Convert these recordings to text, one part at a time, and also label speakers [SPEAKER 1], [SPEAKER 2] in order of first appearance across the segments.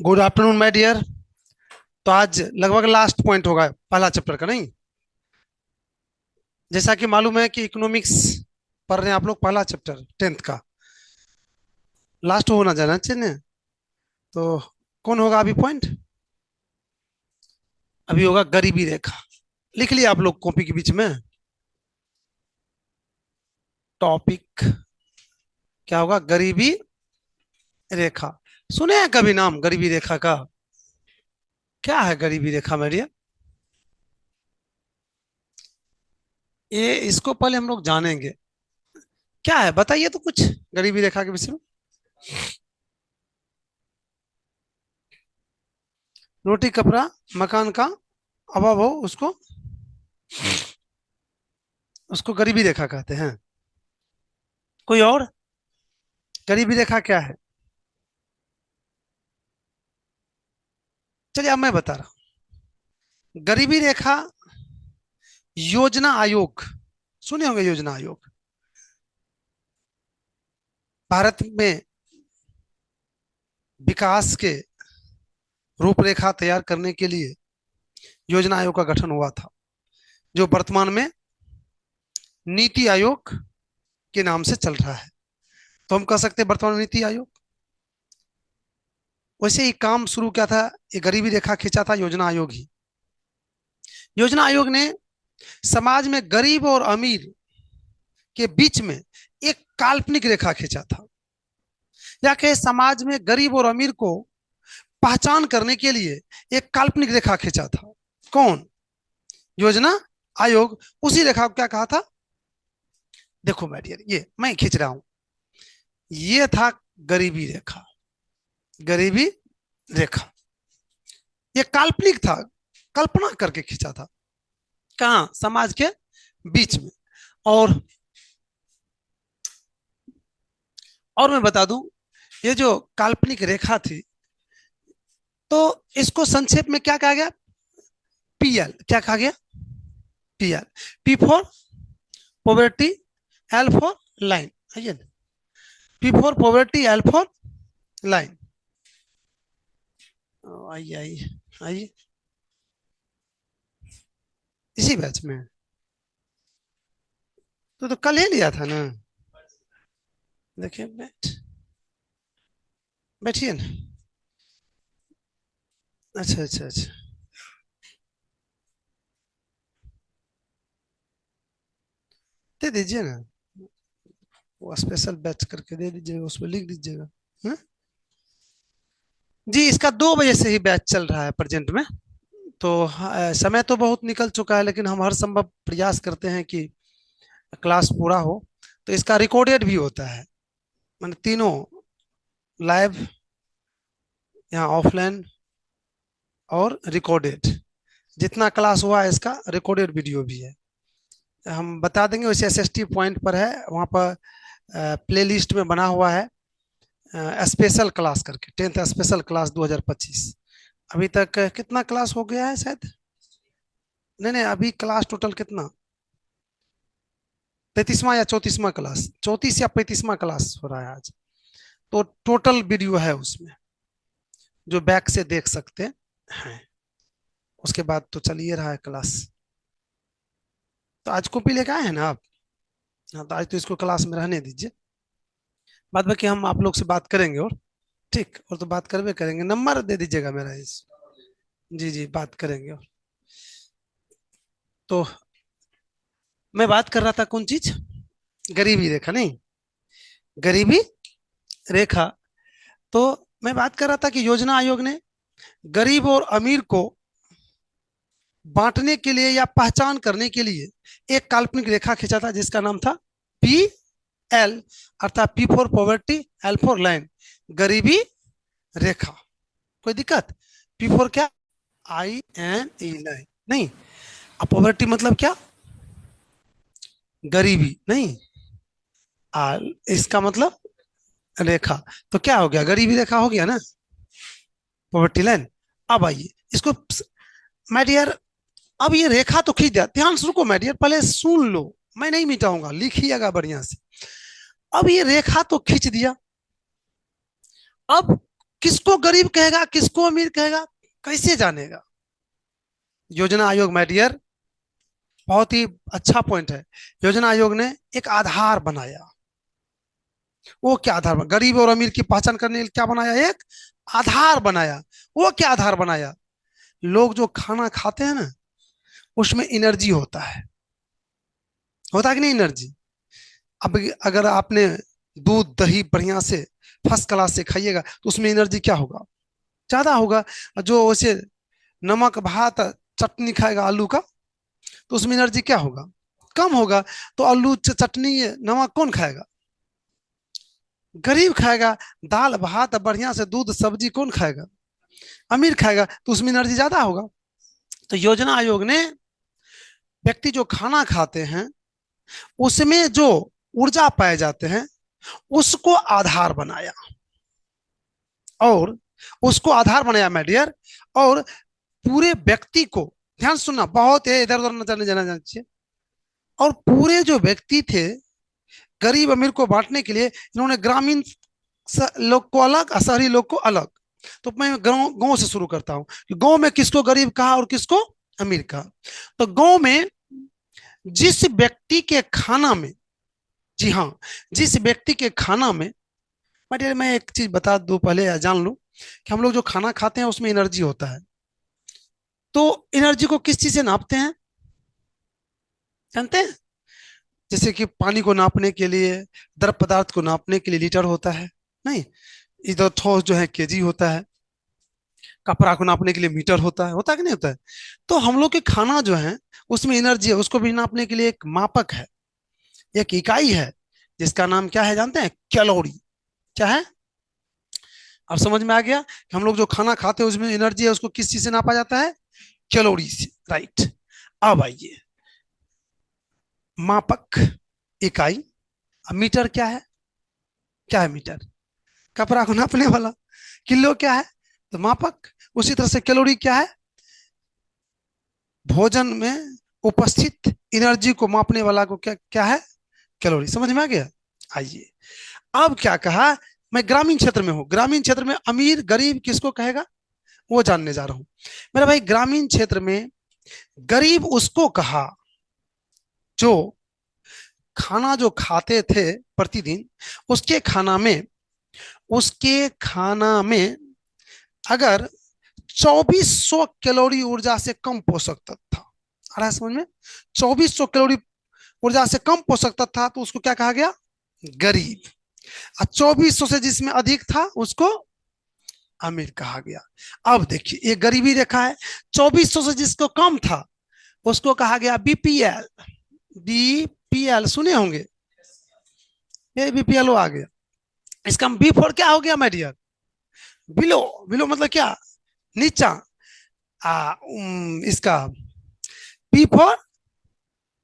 [SPEAKER 1] Good afternoon my dear. तो आज लगभग लास्ट पॉइंट होगा पहला चैप्टर का, नहीं? जैसा कि मालूम है कि इकोनॉमिक्स पढ़ रहे हैं आप लोग, पहला चैप्टर 10th का लास्ट होना जाना चाहिए। तो कौन होगा अभी पॉइंट? अभी होगा गरीबी रेखा। लिख लिया आप लोग कॉपी के बीच में? टॉपिक क्या होगा? गरीबी रेखा। सुने हैं कभी नाम गरीबी रेखा का? क्या है गरीबी रेखा मेरी? ये इसको पहले हम लोग जानेंगे क्या है, बताइए तो कुछ गरीबी रेखा के विषय में। रोटी कपड़ा मकान का अभाव हो उसको उसको गरीबी रेखा कहते हैं। कोई और? गरीबी रेखा क्या है? चलिए अब मैं बता रहा हूं। गरीबी रेखा योजना आयोग, सुने होंगे योजना आयोग। भारत में विकास के रूपरेखा तैयार करने के लिए योजना आयोग का गठन हुआ था, जो वर्तमान में नीति आयोग के नाम से चल रहा है। तो हम कह सकते हैं वर्तमान में नीति आयोग। वैसे ही काम शुरू किया था, ये गरीबी रेखा खींचा था योजना आयोग ही। योजना आयोग ने समाज में गरीब और अमीर के बीच में एक काल्पनिक रेखा खींचा था, या कि समाज में गरीब और अमीर को पहचान करने के लिए एक काल्पनिक रेखा खींचा था। कौन? योजना आयोग। उसी रेखा को क्या कहा था? देखो मैं डियर, ये मैं खींच रहा हूं, ये था गरीबी रेखा। गरीबी रेखा ये काल्पनिक था, कल्पना करके खींचा था। कहा? समाज के बीच में। और मैं बता दूं, ये जो काल्पनिक रेखा थी, तो इसको संक्षेप में क्या कहा गया? पीएल। क्या कहा गया? PL. P for poverty, L for line. आइए, P for poverty, L for line. आइए आइए आइए, इसी बैच में। तो कल ही लिया था ना? देखिए बैठिए ना। अच्छा अच्छा अच्छा, दे दीजिए ना, वो स्पेशल बैच करके दे दीजिएगा, उसमें लिख दीजिएगा। हाँ? जी, इसका 2 बजे से ही बैच चल रहा है प्रेजेंट में। तो समय तो बहुत निकल चुका है, लेकिन हम हर संभव प्रयास करते हैं कि क्लास पूरा हो। तो इसका रिकॉर्डेड भी होता है, मैंने तीनों, लाइव, यहाँ ऑफलाइन और रिकॉर्डेड, जितना क्लास हुआ है इसका रिकॉर्डेड वीडियो भी है। हम बता देंगे, वैसे एसएसटी पॉइंट पर है, वहाँ पर प्ले लिस्ट में बना हुआ है स्पेशल क्लास करके, 10th स्पेशल क्लास 2025। अभी तक कितना क्लास हो गया है शायद? नहीं नहीं, अभी क्लास टोटल कितना? 33वां या 34वां क्लास, 34 या 35वां क्लास हो रहा है आज। तो टोटल वीडियो है उसमें, जो बैक से देख सकते हैं। उसके बाद तो चलिए रहा है क्लास। तो आज कॉपी लेके आए हैं ना आप? हाँ, तो आज तो इसको क्लास में रहने दीजिए। बाद बाकी हम आप लोग से बात करेंगे, और ठीक, और तो बात करवे करेंगे। नंबर दे दीजिएगा मेरा इस। जी जी, बात करेंगे। और तो मैं बात कर रहा था कौन चीज? गरीबी रेखा, नहीं? गरीबी रेखा। तो मैं बात कर रहा था कि योजना आयोग ने गरीब और अमीर को बांटने के लिए या पहचान करने के लिए एक काल्पनिक रेखा खींचा था, जिसका नाम था पी एल, अर्थात P for poverty, L for line, गरीबी रेखा। कोई दिक्कत? पी फॉर क्या? आई एन ई, लाइन नहीं। अब पॉवर्टी मतलब क्या? गरीबी नहीं। इसका मतलब रेखा। तो क्या हो गया? गरीबी रेखा हो गया ना, पॉवर्टी लाइन। अब आइए इसको, माय डियर, अब ये रेखा तो खींच दिया, ध्यान से रुको माय डियर, पहले सुन लो, मैं नहीं मिटाऊंगा, लिखिएगा बढ़िया से। अब ये रेखा तो खींच दिया, अब किसको गरीब कहेगा, किसको अमीर कहेगा, कैसे जानेगा? योजना आयोग माय डियर, बहुत ही अच्छा पॉइंट है। योजना आयोग ने एक आधार बनाया। वो क्या आधार बना? गरीब और अमीर की पहचान करने के लिए क्या बनाया? एक आधार बनाया। वो क्या आधार बनाया? लोग जो खाना खाते हैं ना, उसमें एनर्जी होता है कि नहीं एनर्जी? अब अगर आपने दूध दही बढ़िया से फर्स्ट क्लास से खाइएगा तो उसमें एनर्जी क्या होगा? ज्यादा होगा। जो वैसे नमक भात चटनी खाएगा आलू का, तो उसमें एनर्जी क्या होगा? कम होगा। तो आलू चटनी नमक कौन खाएगा? गरीब खाएगा। दाल भात बढ़िया से दूध सब्जी कौन खाएगा? अमीर खाएगा। तो उसमें एनर्जी ज्यादा होगा। तो योजना आयोग ने व्यक्ति जो खाना खाते हैं उसमें जो ऊर्जा पाए जाते हैं उसको आधार बनाया। और उसको आधार बनाया माय डियर। और पूरे व्यक्ति को, ध्यान सुनना, बहुत है, इधर उधर न जाने जाना चाहिए। और पूरे जो व्यक्ति थे, गरीब अमीर को बांटने के लिए इन्होंने ग्रामीण लोग को अलग और शहरी लोग को अलग। तो मैं गांव गांव से शुरू करता हूं कि गांव में किसको गरीब कहा और किसको अमीर कहा। तो गांव में जिस व्यक्ति के खाना में, जी हाँ, जिस व्यक्ति के खाना में, मैं एक चीज बता दूं पहले या जान लूं कि हम लोग जो खाना खाते हैं उसमें एनर्जी होता है। तो एनर्जी को किस चीज से नापते हैं जानते हैं? जैसे कि पानी को नापने के लिए, द्रव पदार्थ को नापने के लिए लीटर होता है, नहीं? इधर ठोस जो है केजी होता है। कपड़ा को नापने के लिए मीटर होता है कि नहीं होता है? तो हम लोग के खाना जो है उसमें एनर्जी है, उसको भी नापने के लिए एक मापक है, एक इकाई है, जिसका नाम क्या है जानते हैं? कैलोरी। क्या है? अब समझ में आ गया कि हम लोग जो खाना खाते हैं उसमें एनर्जी है, उसको किस चीज से नापा जाता है? कैलोरी से, राइट। अब आइए, मापक, इकाई। अब मीटर क्या है? क्या है मीटर? कपड़ा को नापने वाला। किलो क्या है? तो मापक। उसी तरह से कैलोरी क्या है? भोजन में उपस्थित एनर्जी को मापने वाला को क्या क्या है? कैलोरी। समझ में आ गया? आइए, अब क्या कहा, मैं ग्रामीण क्षेत्र में हूं, ग्रामीण क्षेत्र में अमीर गरीब किसको कहेगा वो जानने जा रहा हूं। मेरा भाई, ग्रामीण क्षेत्र में गरीब उसको कहा जो खाना जो खाते थे प्रतिदिन, उसके खाना में, उसके खाना में अगर 2400 कैलोरी ऊर्जा से कम पोषक तत्व था, आ रहा है समझ में? 2400 कैलोरी ऊर्जा से कम पोषक तत्व था तो उसको क्या कहा गया? गरीब। और 2400 से जिसमें अधिक था उसको अमीर कहा गया। अब देखिए, ये गरीबी रेखा है। 2400 से जिसको कम था उसको कहा गया बीपीएल। बीपीएल सुने होंगे, ये बीपीएल आ गया। इसका बी फॉर क्या हो गया माय डियर? बिलो। बिलो मतलब क्या? नीचा। इसका P for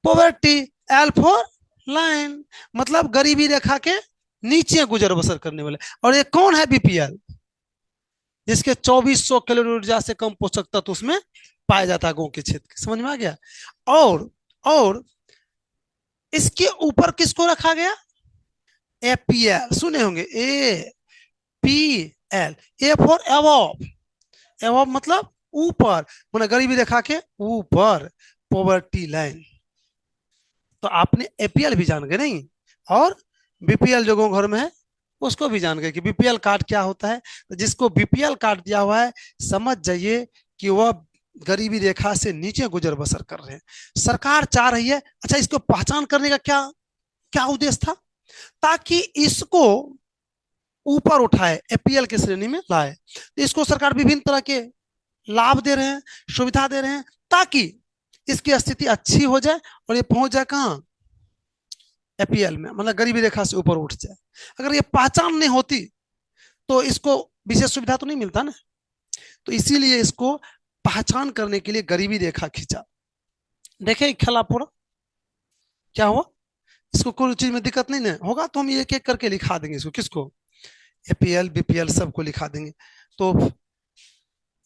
[SPEAKER 1] poverty, L for line, मतलब गरीबी रेखा के नीचे गुजर बसर करने वाले। और ये कौन है बीपीएल? जिसके 2400 कैलोरी ऊर्जा से कम पोषक तत्व उसमें पाया जाता है गांव के क्षेत्र। समझ में आ गया? और इसके ऊपर किसको रखा गया? एपीएल सुने होंगे, A P L, A for above. Above मतलब ऊपर, मैंने गरीबी रेखा के ऊपर, पॉवर्टी लाइन। तो आपने एपीएल भी जान गए नहीं, और बीपीएल जो घर में है उसको भी जान गए कि बीपीएल कार्ड क्या होता है। तो जिसको बीपीएल कार्ड दिया हुआ है, समझ जाइए कि वह गरीबी रेखा से नीचे गुजर बसर कर रहे हैं। सरकार चाह रही है, अच्छा, इसको पहचान करने का क्या क्या उद्देश्य था? ताकि इसको ऊपर उठाए, एपीएल के श्रेणी में लाए। तो इसको सरकार विभिन्न तरह के लाभ दे रहे हैं, सुविधा दे रहे हैं, ताकि इसकी स्थिति अच्छी हो जाए और ये पहुंच जाए कहां? एपीएल में, मतलब गरीबी रेखा से ऊपर उठ जाए। अगर ये पहचान नहीं होती तो इसको विशेष सुविधा तो नहीं मिलता ना। तो इसीलिए इसको पहचान करने के लिए गरीबी रेखा खींचा। देखे खेला पूरा क्या हुआ? इसको कोई चीज में दिक्कत नहीं ना होगा तो हम एक एक करके लिखा देंगे इसको। किसको? एपीएल बीपीएल सबको लिखा देंगे। तो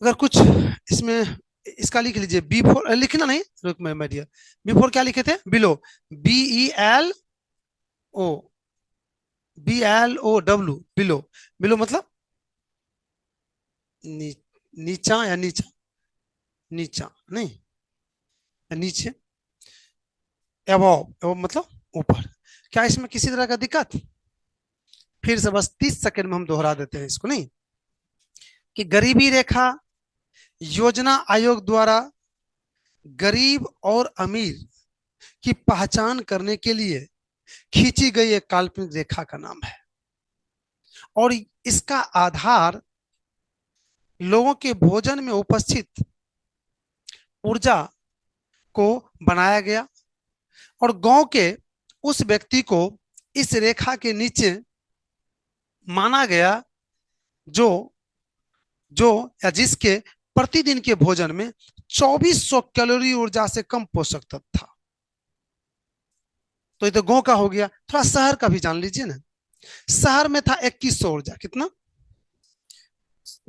[SPEAKER 1] अगर कुछ इसमें, इसका लिख लीजिए बी फोर, लिखना नहीं, रुक मैं डियर, बी फोर क्या लिखे थे? Below, BELO, BLO, W, below. Below मतलब नी, नीचा या नीचा, नीचा नहीं, नीचे, एबव, एबव मतलब ऊपर। क्या इसमें किसी तरह का दिक्कत? फिर से बस 30 सेकंड में हम दोहरा देते हैं इसको, नहीं कि गरीबी रेखा योजना आयोग द्वारा गरीब और अमीर की पहचान करने के लिए खींची गई एक काल्पनिक रेखा का नाम है, और इसका आधार लोगों के भोजन में उपस्थित ऊर्जा को बनाया गया, और गांव के उस व्यक्ति को इस रेखा के नीचे माना गया जो जो या जिसके प्रतिदिन के भोजन में 2400 कैलोरी ऊर्जा से कम पोषक तत्व था। तो ये तो गांव का हो गया, थोड़ा शहर का भी जान लीजिए ना। शहर में था 2100 ऊर्जा, कितना?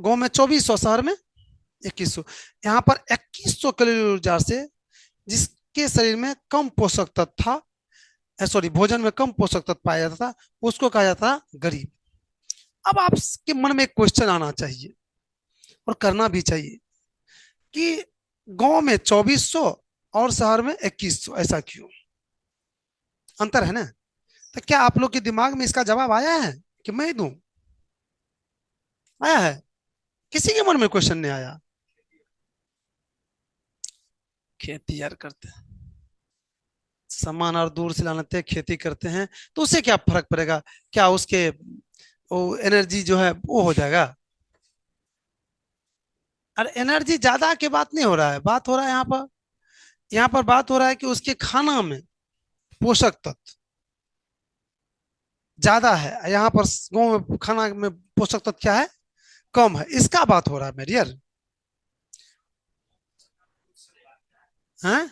[SPEAKER 1] गांव में 2400, शहर में 2100। यहाँ पर 2100 कैलोरी ऊर्जा से जिसके शरीर में कम पोषक तत्व था, सॉरी भोजन में कम पोषक तत्व पाया जाता था, उसको कहा जाता गरीब। अब आपके मन में एक क्वेश्चन आना चाहिए और करना भी चाहिए कि गांव में 2400 और शहर में 2100, ऐसा क्यों? अंतर है ना। तो क्या आप लोग के दिमाग में इसका जवाब आया है कि मैं दूं? आया है? किसी के मन में क्वेश्चन नहीं आया? खेती यार करते हैं, सामान और दूर से लाते हैं, खेती करते हैं, तो उससे क्या फर्क पड़ेगा? क्या उसके वो एनर्जी जो है वो हो जाएगा? अरे एनर्जी ज्यादा की बात नहीं हो रहा है, बात हो रहा है यहाँ पर बात हो रहा है कि उसके खाना में पोषक तत्व ज्यादा है, यहाँ पर गाँव में खाना में पोषक तत्व क्या है? कम है, इसका बात हो रहा है मेरी यार। हैं?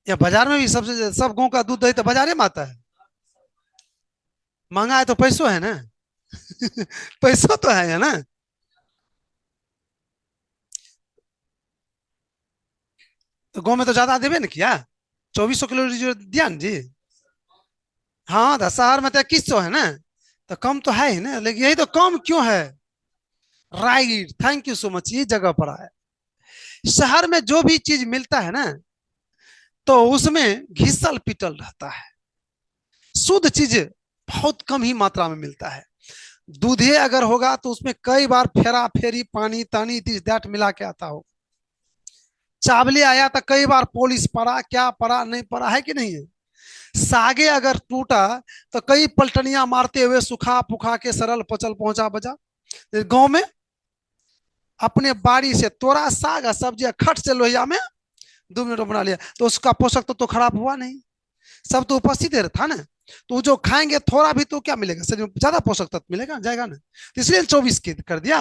[SPEAKER 1] या बाजार में भी सबसे सब गाँव का दूध दही तो बाजारे में आता है। महंगा है तो पैसों है ना। पैसों तो है ना। तो गाँव में तो ज्यादा देवे ना किया, 2400 किलो जो दिया ना जी। हाँ तो शहर में तो 2100 है ना, तो कम तो है ही ना, लेकिन यही तो कम क्यों है? Right, thank you so much, ये जगह पर है। शहर में जो भी चीज मिलता है ना, तो उसमें घिसल पिटल रहता है, शुद्ध चीज बहुत कम ही मात्रा में मिलता है। दूधे अगर होगा तो उसमें कई बार फेरा फेरी पानी तानी दिस दैट मिला के आता हो। चावले आया तो कई बार पॉलिश पड़ा, क्या पड़ा नहीं पड़ा, है कि नहीं है? सागे अगर टूटा तो कई पलटनियां मारते हुए सुखा पुखा के सरल पचल पहुंचा बजा। गांव में अपने बाड़ी से तोड़ा साग सब्जी खट से लोहिया में 2 मिनट में बना लिया, तो उसका पोषक तो खराब हुआ नहीं, सब तो उपस्थित था ना। तो जो खाएंगे थोड़ा भी तो क्या मिलेगा, शरीर में ज्यादा पोषक तत्व मिलेगा जाएगा ना, तो इसलिए 24 कर दिया।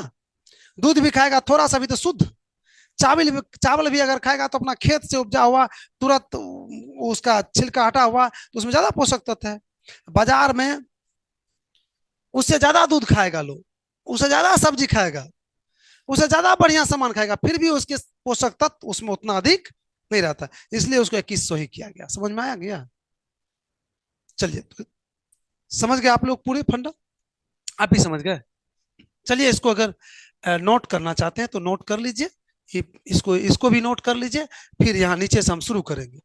[SPEAKER 1] दूध भी खाएगा थोड़ा सा भी तो शुद्ध। चावल भी अगर खाएगा तो अपना खेत से उपजा हुआ, तुरंत उसका छिलका हटा हुआ, तो उसमें ज्यादा पोषक तत्व है। बाजार में उससे ज्यादा दूध खाएगा लोग, उससे ज्यादा सब्जी खाएगा, उससे ज्यादा बढ़िया सामान खाएगा, फिर भी उसके पोषक तत्व उसमें उतना अधिक नहीं रहता, इसलिए उसको 2100 ही किया गया। समझ में आया गया? चलिए, तो समझ गए आप लोग पूरे फंडा? आप भी समझ गए? चलिए, इसको अगर नोट करना चाहते हैं तो नोट कर लीजिए, इसको इसको भी नोट कर लीजिए, फिर यहाँ नीचे से हम शुरू करेंगे।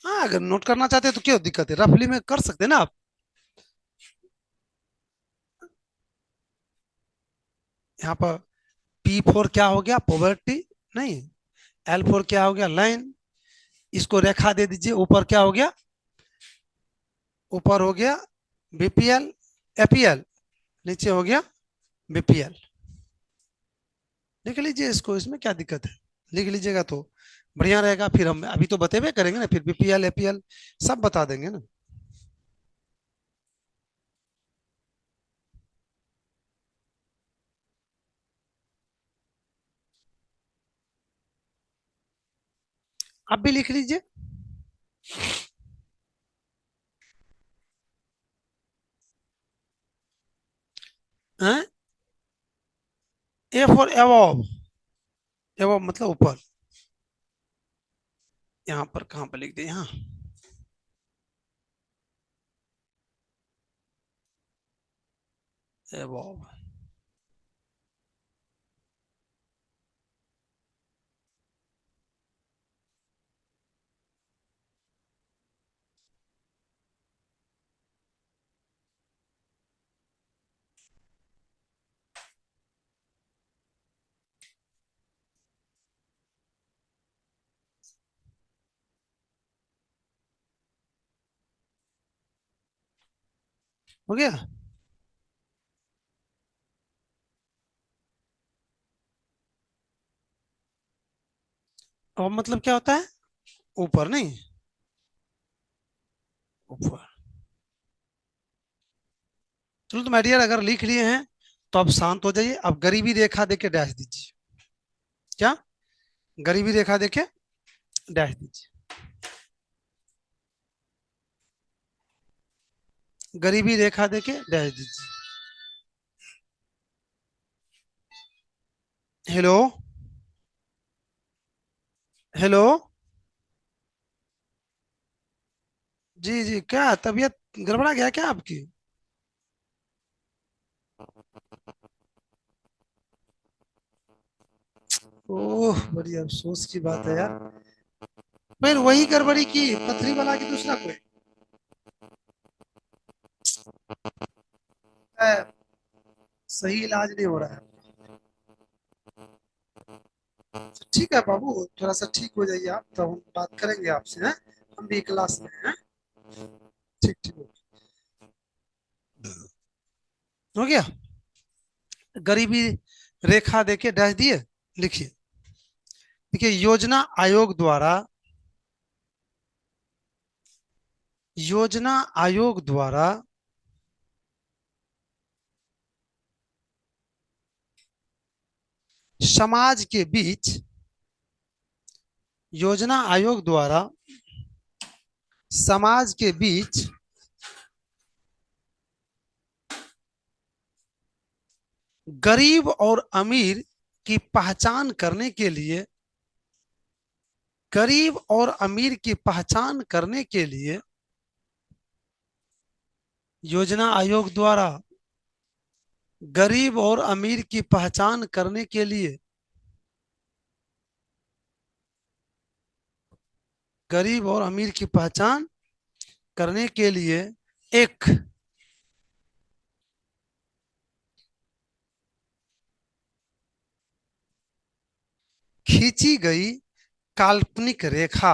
[SPEAKER 1] हाँ, अगर नोट करना चाहते हैं तो क्या दिक्कत है, रफली में कर सकते हैं ना आप। यहाँ पर P4 क्या हो गया? पॉवर्टी नहीं। L4 क्या हो गया? लाइन। इसको रेखा दे दीजिए, ऊपर क्या हो गया? ऊपर हो गया बीपीएल एपीएल, नीचे हो गया बीपीएल। लिख लीजिए इसको, इसमें क्या दिक्कत है? लिख लीजिएगा तो बढ़िया रहेगा, फिर हम अभी तो बतेबे करेंगे ना, फिर बीपीएल एपीएल सब बता देंगे ना। आप भी लिख लीजिए। ए फॉर एवॉब, एवॉब मतलब ऊपर। यहाँ पर कहाँ पर लिख दिए? यहाँ एबव। हो गया। अब मतलब क्या होता है? ऊपर नहीं, ऊपर। चलो तो माय डियर, अगर लिख लिए हैं तो अब शांत हो जाइए। अब गरीबी रेखा देके डैश दीजिए। क्या? गरीबी रेखा देके डैश दीजिए। गरीबी रेखा देके डैश दीजिए। Hello, hello. जी जी, क्या तबीयत गड़बड़ा गया क्या आपकी? ओह, बड़ी अफसोस की बात है यार। फिर वही गड़बड़ी की पथरी वाला की दूसरा कोई? है, सही इलाज नहीं हो रहा है। ठीक है बाबू, थोड़ा सा ठीक हो जाइए आप, तो हम बात करेंगे आपसे, हैं? हम भी क्लास में हैं। ठीक ठीक। हो गया। गरीबी रेखा देके डैश दिए। लिखिए। देखिए, योजना आयोग द्वारा समाज के बीच, योजना आयोग द्वारा समाज के बीच गरीब और अमीर की पहचान करने के लिए, गरीब और अमीर की पहचान करने के लिए योजना आयोग द्वारा गरीब और अमीर की पहचान करने के लिए, गरीब और अमीर की पहचान करने के लिए एक खींची गई काल्पनिक रेखा,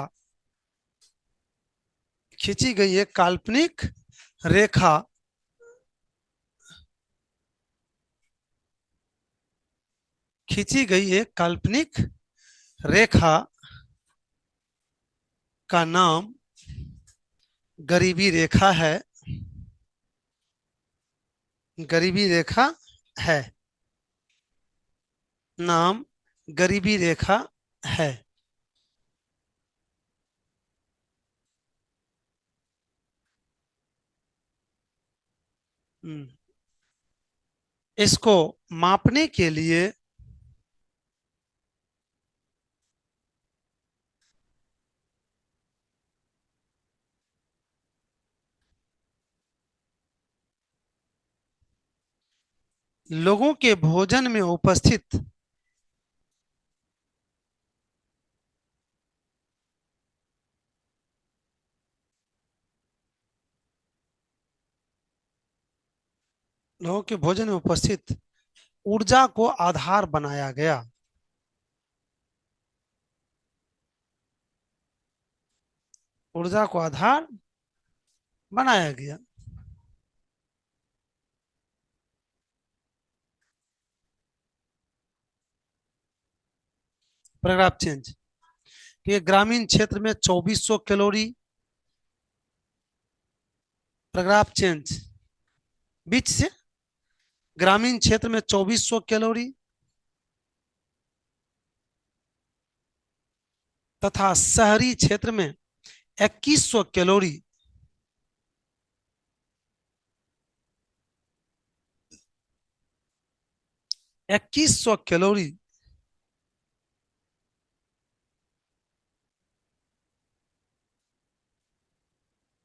[SPEAKER 1] खींची गई एक काल्पनिक रेखा खींची गई एक काल्पनिक रेखा का नाम गरीबी रेखा है, गरीबी रेखा है, नाम गरीबी रेखा है। हम्म, इसको मापने के लिए लोगों के भोजन में उपस्थित लोगों के भोजन में उपस्थित ऊर्जा को आधार बनाया गया, ऊर्जा को आधार बनाया गया। Paragraph change. कि ग्रामीण क्षेत्र में 2400 कैलोरी, पैराग्राफ चेंज, बीच से। ग्रामीण क्षेत्र में 2400 कैलोरी तथा शहरी क्षेत्र में 2100 कैलोरी, 2100 कैलोरी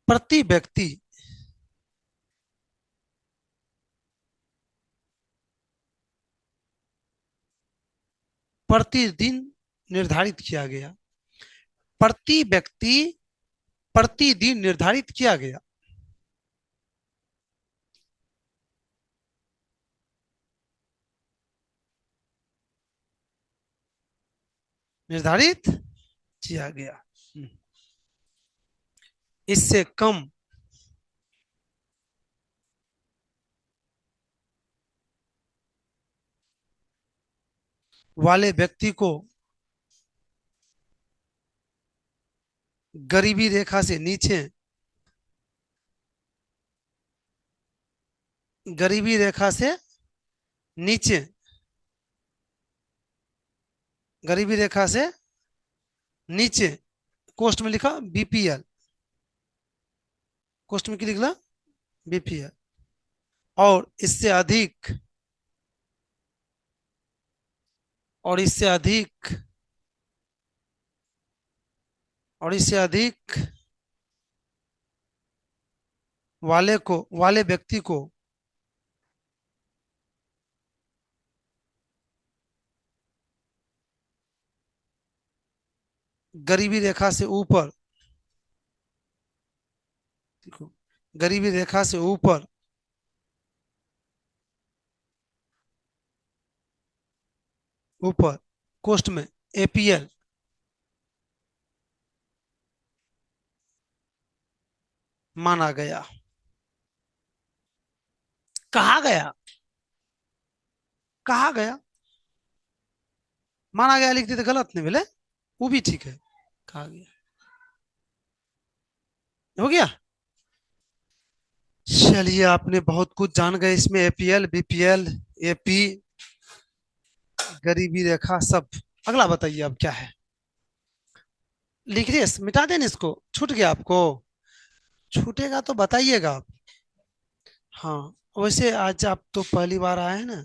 [SPEAKER 1] प्रति व्यक्ति प्रतिदिन निर्धारित किया गया। प्रति व्यक्ति प्रतिदिन निर्धारित किया गया। निर्धारित किया गया। इससे कम वाले व्यक्ति को गरीबी रेखा से नीचे, गरीबी रेखा से नीचे, गरीबी रेखा से नीचे, कोष्ट में लिखा बीपीएल, कोष्ट में क्या लिखला बीपीएल, और इससे अधिक, और इससे अधिक, और इससे अधिक वाले व्यक्ति को गरीबी रेखा से ऊपर, गरीबी रेखा से ऊपर ऊपर कोष्ट में एपीएल माना गया। कहा गया, कहा गया, माना गया लिखते तो गलत नहीं बोले, वो भी ठीक है, कहा गया। हो गया। चलिए, आपने बहुत कुछ जान गए इसमें, एपीएल, बीपीएल, एपी, गरीबी रेखा सब। अगला बताइए अब क्या है, लिख रही है, मिटा देना इसको, छूट गया आपको, छूटेगा तो बताइएगा आप। हाँ, वैसे आज आप तो पहली बार आए हैं ना,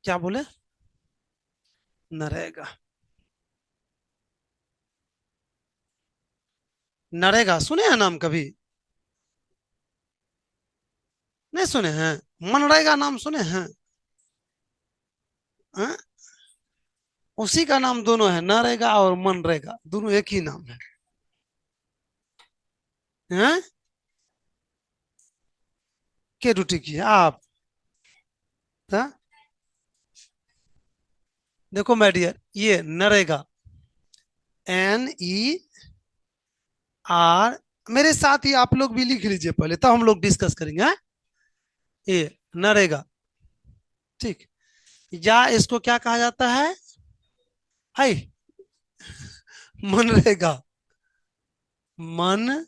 [SPEAKER 1] क्या बोले, नरेगा, नरेगा सुने हैं नाम कभी, नहीं सुने हैं, मनरेगा नाम सुने हैं? हाँ? उसी का नाम दोनों है, नरेगा और मनरेगा, दोनों एक ही नाम है। हैं? क्या ड्यूटी की है आप? था? देखो माय डियर, ये नरेगा, NER, मेरे साथ ही आप लोग भी लिख लीजिए पहले, तब हम लोग डिस्कस करेंगे। हाँ? ये नरेगा, ठीक, या इसको क्या कहा जाता है, हाय, मनरेगा, मन,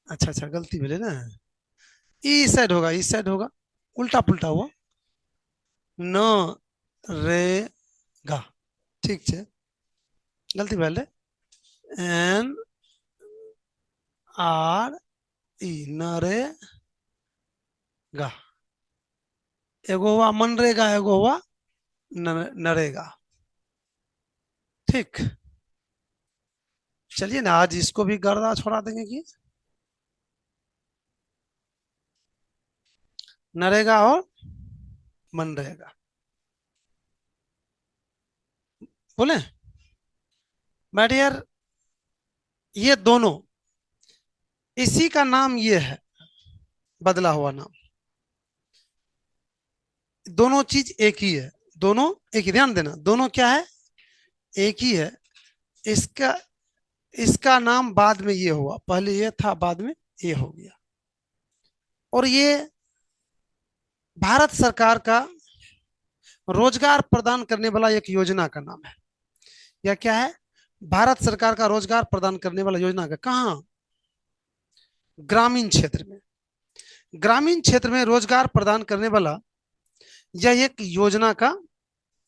[SPEAKER 1] अच्छा अच्छा, गलती बोले ना, इस साइड होगा, इस साइड होगा, उल्टा पुल्टा हुआ, न रे गा, ठीक है, गलती पहले, NRE, नरेगा, एगो हुआ मनरेगा, एगो हुआ नरेगा, ठीक। चलिए ना, आज इसको भी गर्दा छोड़ा देंगे कि नरेगा और मनरेगा, बोले माय डियर, ये दोनों, इसी का नाम ये है, बदला हुआ नाम, दोनों चीज एक ही है, दोनों एक ही, ध्यान देना, दोनों क्या है, एक ही है। इसका इसका नाम बाद में ये हुआ, पहले ये था, बाद में ये हो गया, और ये भारत सरकार का रोजगार प्रदान करने वाला एक योजना का नाम है। या क्या है, भारत सरकार का रोजगार प्रदान करने वाला योजना का, कहाँ, ग्रामीण क्षेत्र में, ग्रामीण क्षेत्र में रोजगार प्रदान करने वाला यह एक योजना का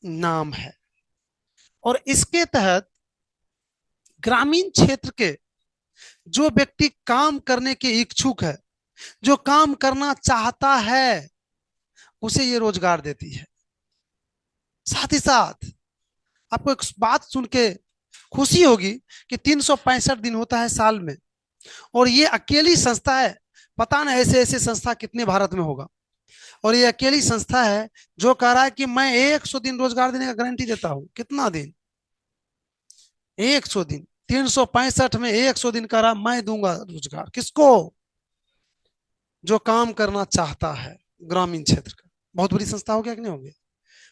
[SPEAKER 1] नाम है। और इसके तहत ग्रामीण क्षेत्र के जो व्यक्ति काम करने के इच्छुक है, जो काम करना चाहता है, उसे ये रोजगार देती है। साथ ही साथ आपको एक बात सुन के खुशी होगी कि 365 दिन होता है साल में, और ये अकेली संस्था है पता नहीं ऐसे ऐसे संस्था कितने भारत में होगा। और ये अकेली संस्था है जो कह रहा है कि मैं 100 दिन रोजगार देने का गारंटी देता हूं। कितना दिन? 100 दिन। 365 में 100 दिन कह रहा मैं दूंगा रोजगार। किसको? जो काम करना चाहता है ग्रामीण क्षेत्र का। बहुत बड़ी संस्था हो गया कि नहीं हो गया?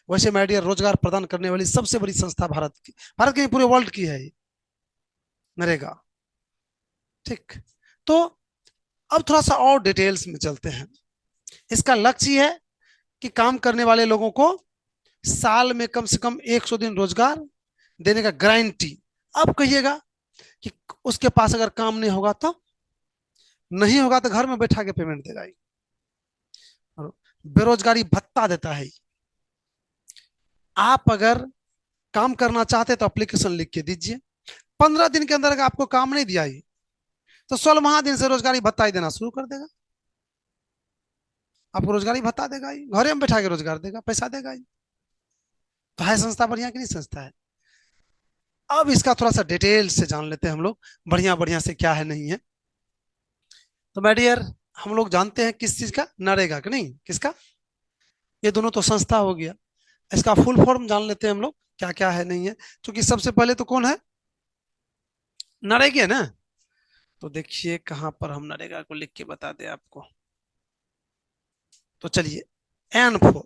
[SPEAKER 1] वैसे माय डियर, रोजगार प्रदान करने वाली सबसे बड़ी संस्था भारत की नहीं, पूरे वर्ल्ड की है ये, नरेगा। ठीक। तो अब थोड़ा सा और डिटेल्स में चलते हैं। इसका लक्ष्य है कि काम करने वाले लोगों को साल में कम से कम 100 दिन रोजगार देने का गारंटी। अब कहिएगा कि उसके पास अगर काम नहीं होगा तो? नहीं होगा तो घर में बैठा के पेमेंट देगा ही। और बेरोजगारी भत्ता देता है। आप अगर काम करना चाहते तो एप्लीकेशन लिख के दीजिए। 15 दिन के अंदर अगर आपको काम नहीं दिया तो 16वां दिन से रोजगारी भत्ता ही देना शुरू कर देगा। आपको रोजगारी भत्ता देगा ही, घरे में बैठा के रोजगार देगा, पैसा देगा ही। तो है संस्था बढ़िया कि नहीं संस्था है? अब इसका थोड़ा सा डिटेल से जान लेते हैं हम लोग, बढ़िया बढ़िया से क्या है नहीं है। तो माय डियर, हम लोग जानते हैं किस चीज का, नरेगा का, नहीं किसका? ये दोनों तो संस्था हो गया। इसका फुल फॉर्म जान लेते हैं हम लोग, क्या क्या है नहीं है। क्योंकि सबसे पहले तो कौन है? नरेगा है ना। तो देखिए कहां पर हम नरेगा को लिख के बता दें आपको। तो चलिए, N4,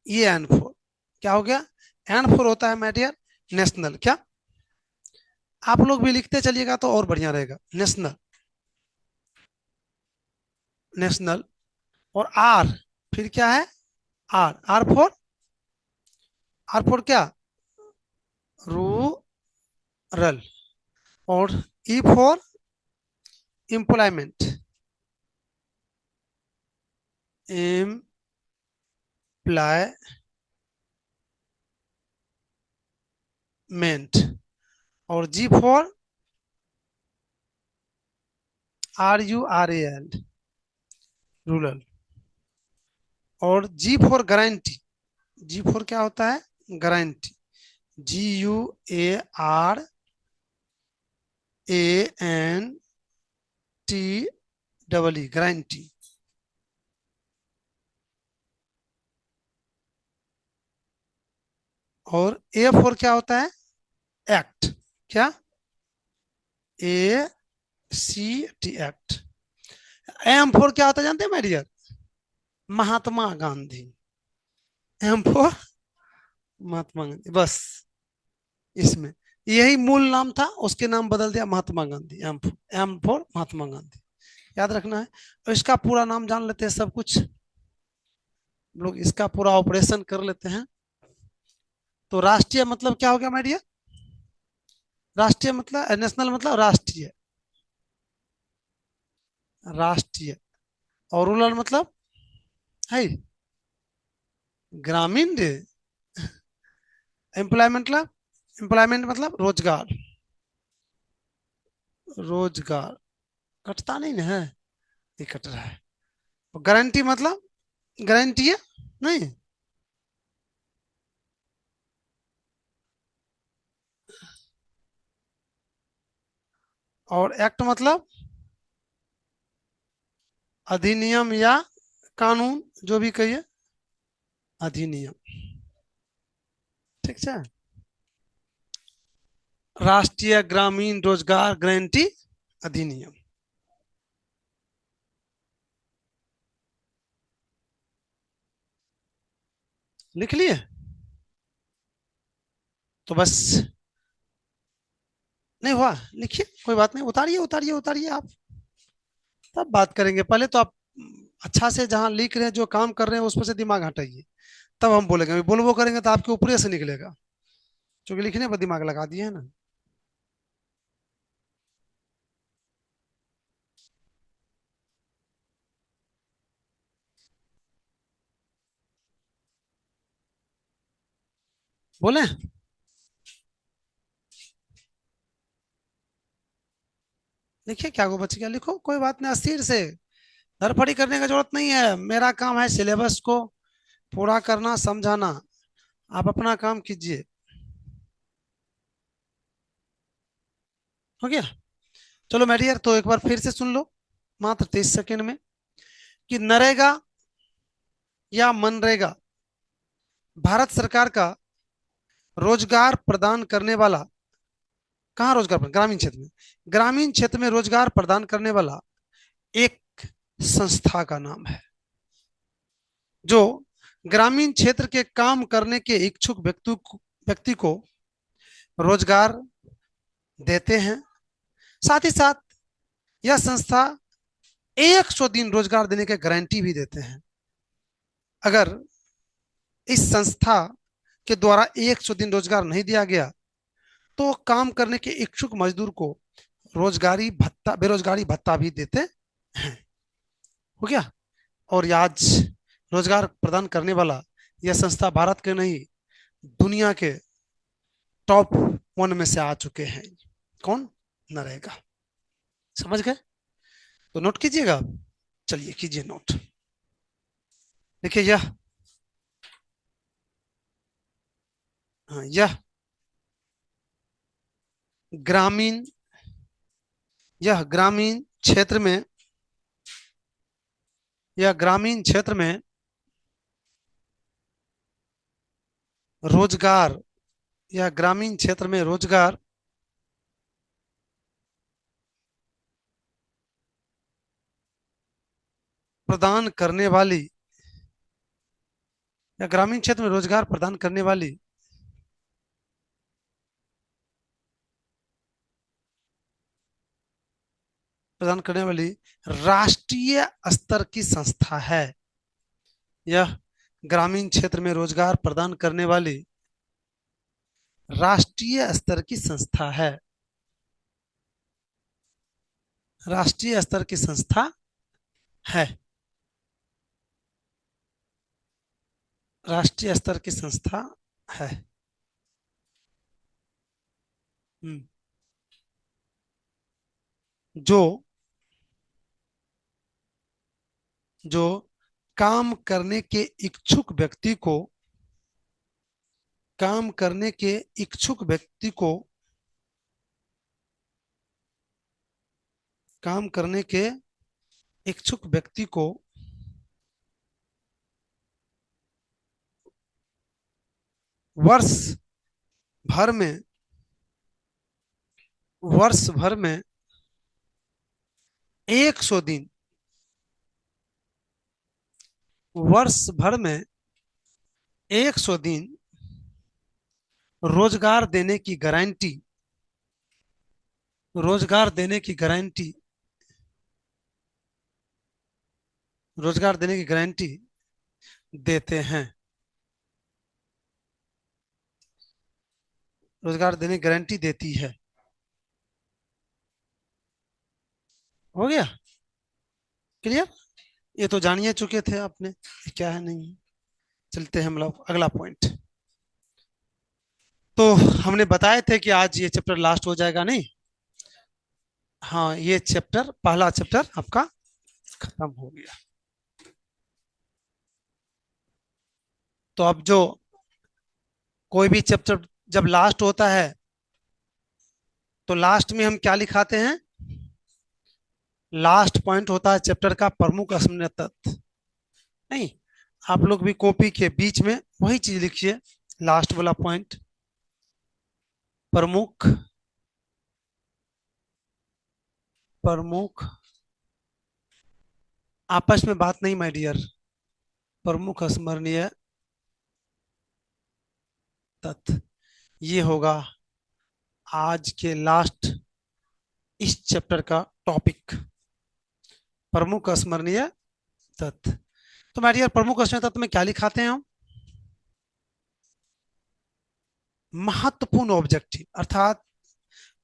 [SPEAKER 1] ये N4 क्या हो गया? N4 होता है माय डियर नेशनल। क्या? आप लोग भी लिखते चलिएगा तो और बढ़िया रहेगा। National, national. और आर, फिर क्या है? आर, आर फोर क्या? रूरल। और ई फॉर एम्प्लॉयमेंट, एम्प्लॉयमेंट। और जी फॉर RURAL, रूरल। और जी फॉर गारंटी, जी फॉर क्या होता है? Guarantee, GUARANTEE, guarantee. और ए फॉर क्या होता है? एक्ट। क्या? ACT, act. एम फोर क्या होता है जानते हैं मेरी dear? Mahatma Gandhi. M four Mahatma Gandhi, बस। इसमें यही मूल नाम था, उसके नाम बदल दिया महात्मा गांधी। एम फोर महात्मा गांधी, याद रखना है। और इसका पूरा नाम जान लेते हैं सब कुछ लोग, इसका पूरा ऑपरेशन कर लेते हैं। तो राष्ट्रीय मतलब क्या हो गया मेरी डियर? राष्ट्रीय मतलब, नेशनल मतलब राष्ट्रीय, राष्ट्रीय। और रूरल मतलब है ग्रामीण। एम्प्लॉयमेंट मतलब, एम्प्लॉयमेंट मतलब रोजगार, रोजगार। कटता नहीं ना है? ये कट रहा है। गारंटी मतलब गारंटी है नहीं। और एक्ट मतलब अधिनियम या कानून, जो भी कहिए, अधिनियम। ठीक है। राष्ट्रीय ग्रामीण रोजगार गारंटी अधिनियम। लिख लिए? तो बस, नहीं हुआ? लिखिए, कोई बात नहीं, उतारिए उतारिए उतारिए आप, तब बात करेंगे। पहले तो आप अच्छा से जहां लिख रहे हैं, जो काम कर रहे हैं, उस पर से दिमाग हटाइए, तब हम बोलेंगे। अभी बोलबो करेंगे तो आपके ऊपर से निकलेगा, क्योंकि लिखने पर दिमाग लगा दिए है ना। बोले? लिखिए, क्या को बच गया, लिखो, कोई बात नहीं, अस्थिर से। धरफड़ी करने का जरूरत नहीं है। मेरा काम है सिलेबस को पूरा करना, समझाना। आप अपना काम कीजिए। हो गया? चलो मेडियर, तो एक बार फिर से सुन लो, मात्र 30 सेकेंड में। कि नरेगा या मनरेगा भारत सरकार का रोजगार प्रदान करने वाला, कहाँ रोजगार ग्रामीण क्षेत्र में, ग्रामीण क्षेत्र में रोजगार प्रदान करने वाला एक संस्था का नाम है, जो ग्रामीण क्षेत्र के काम करने के इच्छुक व्यक्ति को रोजगार देते हैं। साथ ही साथ यह संस्था 100 दिन रोजगार देने की गारंटी भी देते हैं। अगर इस संस्था के द्वारा 100 दिन रोजगार नहीं दिया गया तो काम करने के इच्छुक मजदूर को रोजगारी भत्ता, बेरोजगारी भत्ता भी देते हैं। हो गया। और ये आज रोजगार प्रदान करने वाला यह संस्था भारत के नहीं, दुनिया के टॉप 1 में से आ चुके हैं। कौन? नरेगा। समझ गए? तो नोट कीजिएगा। चलिए कीजिए नोट। देखिए यह ग्रामीण क्षेत्र में, यह ग्रामीण क्षेत्र में रोजगार, या ग्रामीण क्षेत्र में रोजगार प्रदान करने वाली, या ग्रामीण क्षेत्र में रोजगार प्रदान करने वाली राष्ट्रीय स्तर की संस्था है। यह ग्रामीण क्षेत्र में रोजगार प्रदान करने वाली राष्ट्रीय स्तर की संस्था है। राष्ट्रीय स्तर की संस्था है। राष्ट्रीय स्तर की संस्था है। जो काम करने के इच्छुक व्यक्ति को, काम करने के इच्छुक व्यक्ति को, काम करने के इच्छुक व्यक्ति को वर्ष भर में 100 दिन, वर्ष भर में 100 दिन रोजगार देने की गारंटी, रोजगार देने की गारंटी, रोजगार देने की गारंटी देते हैं। रोजगार देने की गारंटी देती है। हो गया क्लियर? ये तो जानिए चुके थे आपने क्या है नहीं। चलते हैं हम लोग अगला पॉइंट। तो हमने बताए थे कि आज ये चैप्टर लास्ट हो जाएगा, नहीं? हाँ, ये चैप्टर, पहला चैप्टर आपका खत्म हो गया। तो अब जो कोई भी चैप्टर जब लास्ट होता है तो लास्ट में हम क्या लिखाते हैं? लास्ट पॉइंट होता है चैप्टर का प्रमुख स्मरणीय तत्व। नहीं, आप लोग भी कॉपी के बीच में वही चीज लिखिए, लास्ट वाला पॉइंट, प्रमुख आपस में बात नहीं माय डियर, प्रमुख स्मरणीय तत्व। ये होगा आज के लास्ट इस चैप्टर का टॉपिक, प्रमुख स्मरणीय तत्व। तो माय डियर, प्रमुख स्मरणीय तत्व में क्या लिखाते हैं हम? महत्वपूर्ण ऑब्जेक्टिव। अर्थात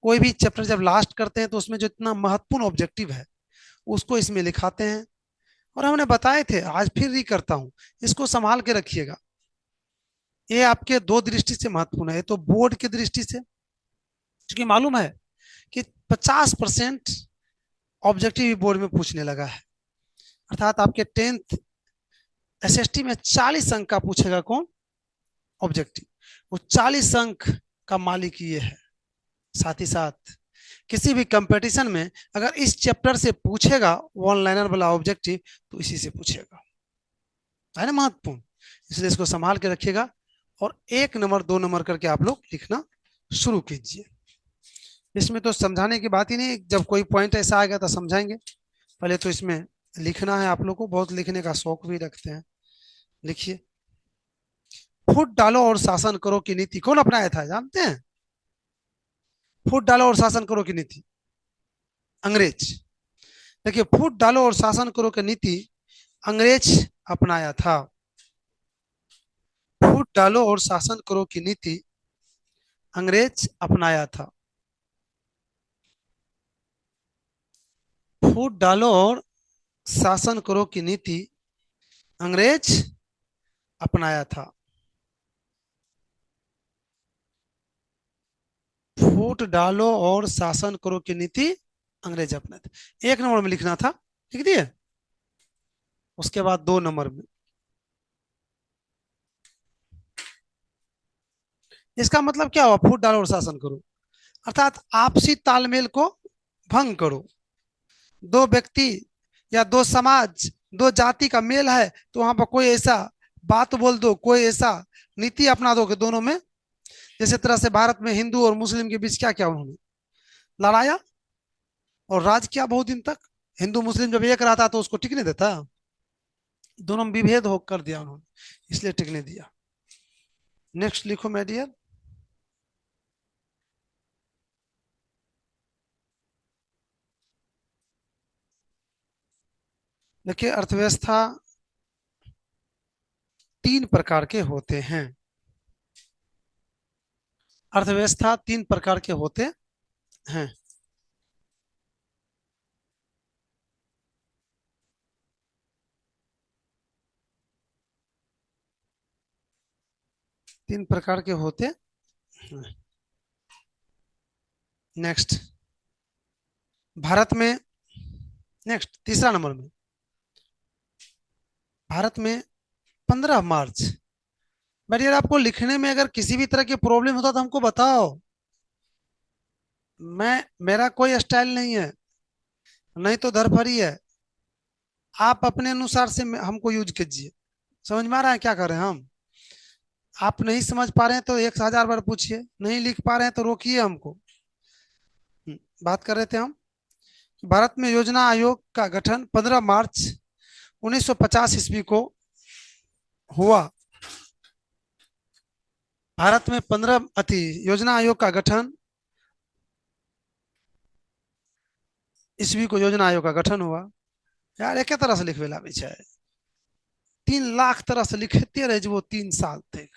[SPEAKER 1] कोई भी चैप्टर जब लास्ट करते हैं तो उसमें जो इतना महत्वपूर्ण ऑब्जेक्टिव है उसको इसमें लिखाते हैं। और हमने बताए थे, आज फिर री करता हूं, इसको संभाल के रखिएगा। ये आपके 2 दृष्टि से महत्वपूर्ण है। तो बोर्ड की दृष्टि से, क्योंकि मालूम है कि 50% ऑब्जेक्टिव बोर्ड में पूछने लगा है। अर्थात आपके 10th एसएसटी में 40 अंक का पूछेगा कौन? ऑब्जेक्टिव। वो 40 अंक का मालिक ये है। साथ ही साथ किसी भी कंपटीशन में अगर इस चैप्टर से पूछेगा वन लाइनर वाला ऑब्जेक्टिव, तो इसी से पूछेगा, है ना महत्वपूर्ण। इसलिए इसको संभाल के रखिएगा और 1 नंबर 2 नंबर करके आप लोग लिखना शुरू कीजिए। इसमें तो समझाने की बात ही नहीं, जब कोई पॉइंट ऐसा आएगा तो समझाएंगे। पहले तो इसमें लिखना है, आप लोग को बहुत लिखने का शौक भी रखते हैं। लिखिए, फूट डालो और शासन करो की नीति कौन अपनाया था जानते हैं? फूट डालो और शासन करो की नीति अंग्रेज। देखिए, फूट डालो और शासन करो की नीति अंग्रेज अपनाया था। फूट डालो और शासन करो की नीति अंग्रेज अपनाया था। फूट डालो और शासन करो की नीति अंग्रेज अपनाया था। फूट डालो और शासन करो की नीति अंग्रेज अपनाया था, 1 नंबर में लिखना था, लिख दिए। उसके बाद 2 नंबर में, इसका मतलब क्या हुआ? फूट डालो और शासन करो, अर्थात आपसी तालमेल को भंग करो। दो व्यक्ति या दो समाज, दो जाति का मेल है, तो वहां पर कोई ऐसा बात बोल दो, कोई ऐसा नीति अपना दो कि दोनों में, जैसे तरह से भारत में हिंदू और मुस्लिम के बीच क्या क्या उन्होंने लड़ाया और राज किया बहुत दिन तक। हिंदू मुस्लिम जब एक रहता तो उसको टिकने देता? दोनों में विभेद हो कर दिया उन्होंने, इसलिए टिकने दिया। नेक्स्ट लिखो माय डियर। देखिए, अर्थव्यवस्था 3 प्रकार के होते हैं। अर्थव्यवस्था 3 प्रकार के होते हैं। 3 प्रकार के होते हैं। नेक्स्ट, भारत में, नेक्स्ट तीसरा नंबर में, भारत में 15 मार्च। बट यार, आपको लिखने में अगर किसी भी तरह की प्रॉब्लम होता तो हमको बताओ। मेरा कोई स्टाइल नहीं है, नहीं तो धरफरी है। आप अपने अनुसार से हमको यूज कीजिए। समझ में आ रहा है क्या कर रहे हैं हम? आप नहीं समझ पा रहे हैं तो 1000 बार पूछिए, नहीं लिख पा रहे हैं तो रोकिए हमको। बात कर रहे थे हम, भारत में योजना आयोग का गठन 15 मार्च 1950 ईस्वी को हुआ। भारत में 15 अति योजना आयोग का गठन ईस्वी को योजना आयोग का गठन हुआ। यार एक तरह से लिखवे ला है, 3 लाख तरह से लिखते रहे वो 3 साल तक।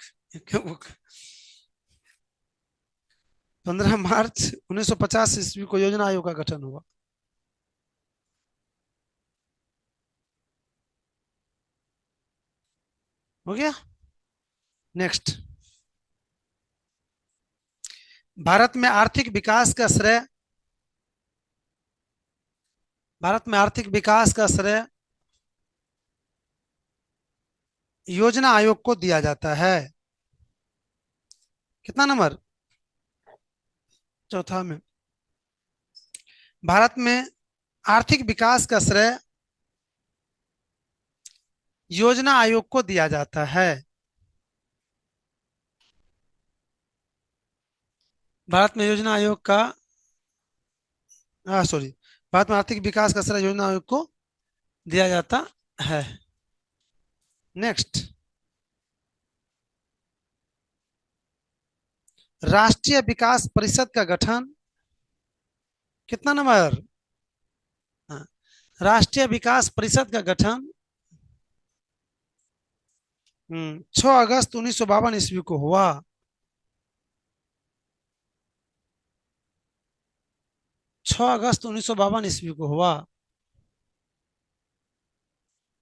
[SPEAKER 1] 15 मार्च 1950 ईस्वी को योजना आयोग का गठन हुआ। हो गया। नेक्स्ट, भारत में आर्थिक विकास का श्रेय, भारत में आर्थिक विकास का श्रेय योजना आयोग को दिया जाता है। कितना नंबर? चौथा में, भारत में आर्थिक विकास का श्रेय योजना आयोग को दिया जाता है। भारत में योजना आयोग का, सॉरी, भारत में आर्थिक विकास का श्रेय योजना आयोग को दिया जाता है। नेक्स्ट, राष्ट्रीय विकास परिषद का गठन, कितना नंबर? हाँ, राष्ट्रीय विकास परिषद का गठन 6 अगस्त 1952 ईस्वी को हुआ। 6 अगस्त 1952 ईस्वी को हुआ।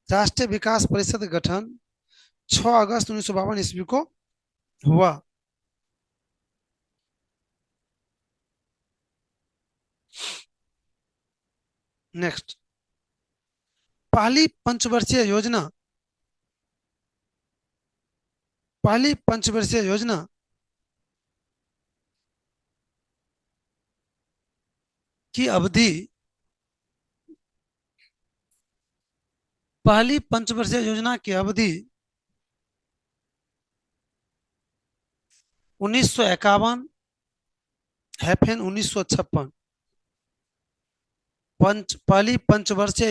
[SPEAKER 1] राष्ट्रीय विकास परिषद का गठन 6 अगस्त 1952 ईस्वी को हुआ। नेक्स्ट, पहली पंचवर्षीय योजना, पहली पंचवर्षीय योजना की अवधि, पहली पंचवर्षीय योजना की अवधि 1951 1956। पहली पंचवर्षीय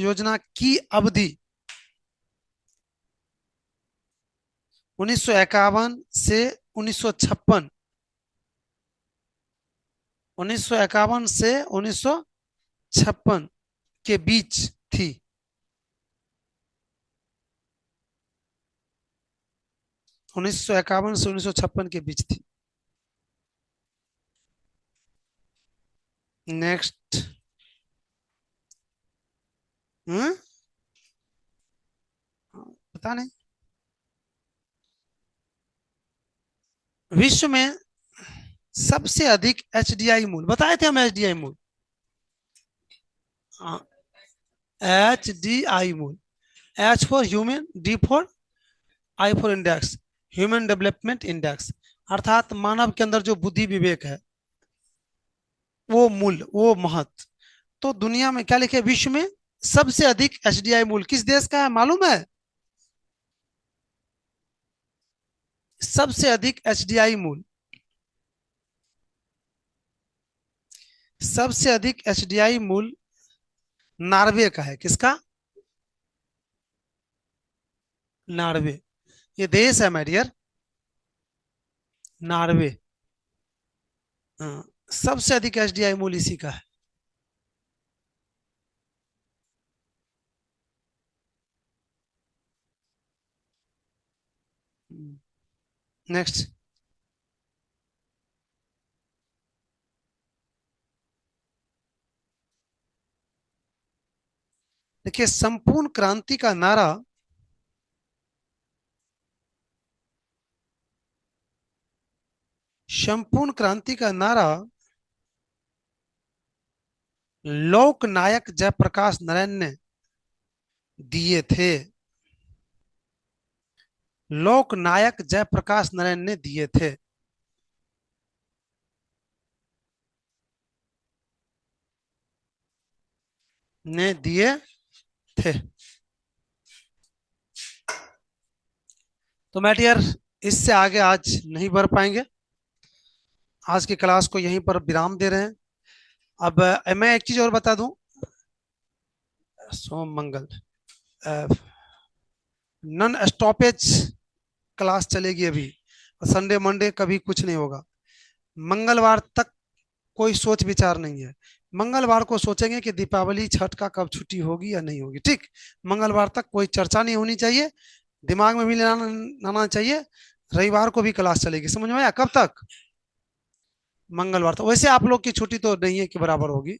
[SPEAKER 1] योजना की अवधि 1951 से 1956, 1951 से 1956 के बीच थी। उन्नीस सौ इक्यावन से 1956 के बीच थी। नेक्स्ट। पता नहीं। विश्व में सबसे अधिक एचडीआई मूल, बताए थे हम एचडीआई मूल, एचडीआई मूल, H for human, D for I for index, human development index, अर्थात मानव के अंदर जो बुद्धि विवेक है, वो मूल, वो महत्व। तो दुनिया में क्या लिखे, विश्व में सबसे अधिक एचडीआई मूल किस देश का है मालूम है? सबसे अधिक एचडीआई मूल, सबसे अधिक एचडीआई मूल नॉर्वे का है। किसका? नॉर्वे। ये देश है माय डियर, नॉर्वे। हाँ, सबसे अधिक एचडीआई मूल इसी का है। नेक्स्ट। देखिए, संपूर्ण क्रांति का नारा संपूर्ण क्रांति का नारा लोक नायक जयप्रकाश नारायण ने दिए थे। लोक नायक जयप्रकाश नारायण ने दिए थे। ने दिए थे। तो मैं डियर, इससे आगे आज नहीं बढ़ पाएंगे। आज की क्लास को यहीं पर विराम दे रहे हैं। अब मैं एक चीज और बता दूं, सोम मंगल नॉन स्टॉपेज क्लास चलेगी अभी। संडे मंडे कभी कुछ नहीं होगा। मंगलवार तक कोई सोच विचार नहीं है। मंगलवार को सोचेंगे कि दीपावली छठ का कब छुट्टी होगी या नहीं होगी। ठीक, मंगलवार तक कोई चर्चा नहीं होनी चाहिए, दिमाग में भी लाना चाहिए। रविवार को भी क्लास चलेगी, समझ में आया? कब तक? मंगलवार तक। वैसे आप लोग की छुट्टी तो नहीं है कि बराबर होगी।